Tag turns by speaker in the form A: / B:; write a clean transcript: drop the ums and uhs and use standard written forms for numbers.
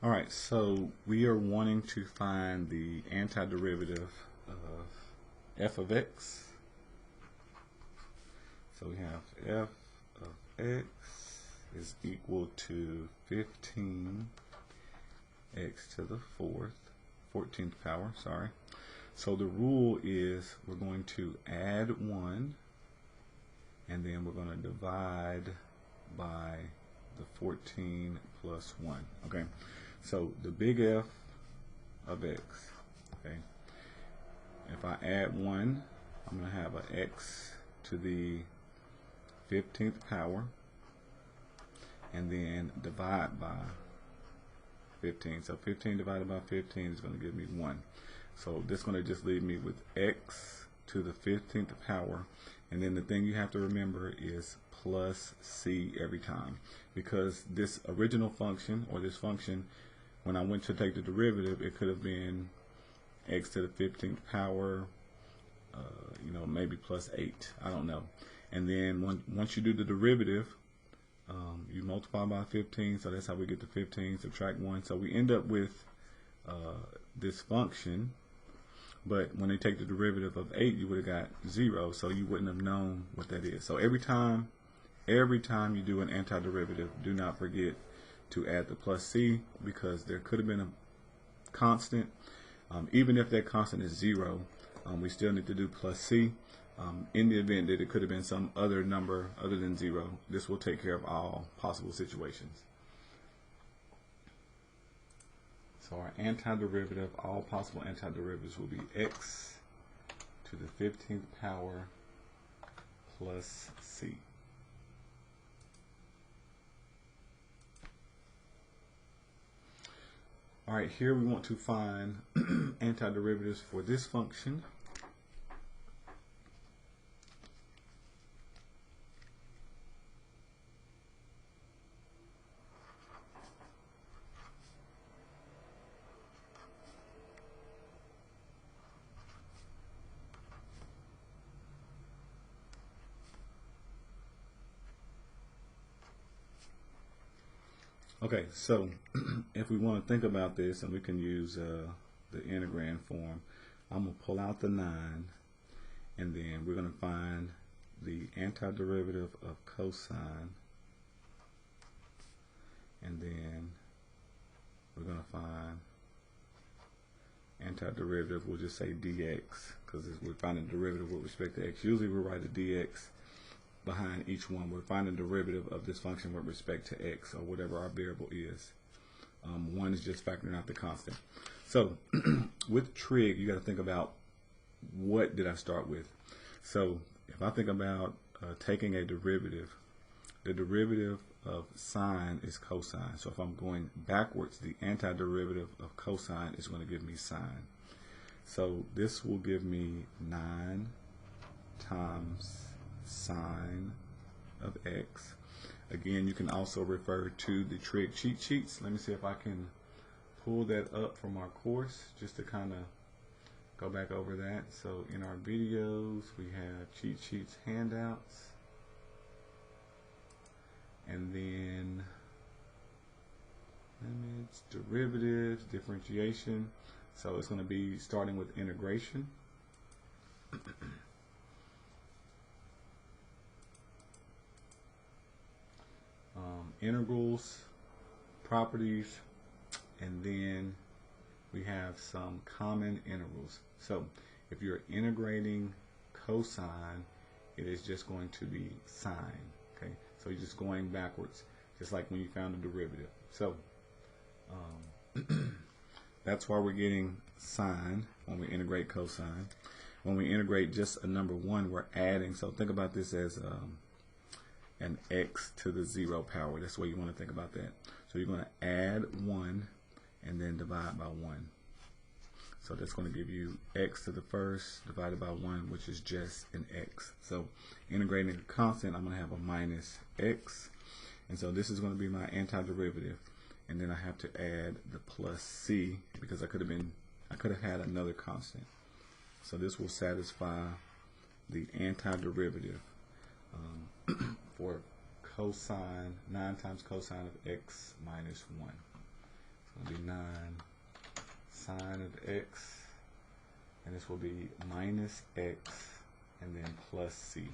A: Alright, so we are wanting to find the antiderivative of f of x. So we have f of x is equal to 15 x to the 14th power, sorry. So the rule is we're going to add 1 and then we're going to divide by the 14 plus 1. Okay, so the big F of x, okay, if I add 1, I'm going to have an x to the 15th power and then divide by 15. So 15 divided by 15 is going to give me 1. So this is going to just leave me with x to the 15th power, and then the thing you have to remember is plus c every time, because this original function, or this function, when I went to take the derivative, it could have been x to the 15th power, maybe plus 8, I don't know. And then once you do the derivative, you multiply by 15, so that's how we get to 15, subtract 1. So we end up with this function, but when they take the derivative of 8, you would have got 0, so you wouldn't have known what that is. So every time you do an antiderivative, do not forget to add the plus c, because there could have been a constant. Even if that constant is 0, we still need to do plus c. In the event that it could have been some other number other than 0, this will take care of all possible situations. So our antiderivative, all possible antiderivatives, will be x to the 15th power plus c. Alright, here we want to find antiderivatives for this function. Okay, so if we want to think about this, and we can use the integrand form, I'm going to pull out the 9, and then we're going to find the antiderivative of cosine, and then we're going to find antiderivative, we'll just say dx, because we're finding derivative with respect to x. Usually we write a dx behind each one. We're finding the derivative of this function with respect to x, or whatever our variable is. 1 is just factoring out the constant. So with trig, you got to think about, what did I start with? So if I think about taking a derivative, the derivative of sine is cosine. So if I'm going backwards, the antiderivative of cosine is going to give me sine. So this will give me 9 times sine of x. Again, you can also refer to the trig cheat sheets. Let me see if I can pull that up from our course, just to kind of go back over that. So in our videos, we have cheat sheets handouts, and then limits, derivatives, differentiation. So it's going to be starting with integration. Integrals, properties, and then we have some common integrals. So if you're integrating cosine, it is just going to be sine. Okay, so you're just going backwards, just like when you found a derivative. So that's why we're getting sine when we integrate cosine. When we integrate just a number 1, we're adding. So think about this as an x to the 0 power. That's the way you want to think about that. So you're going to add 1 and then divide by 1. So that's going to give you x to the first divided by 1, which is just an x. So integrating a constant, I'm going to have a minus x. And so this is going to be my antiderivative. And then I have to add the plus c, because I could have had another constant. So this will satisfy the antiderivative for cosine, 9 times cosine of x minus 1. will be 9 sine of x, and this will be minus x and then plus c.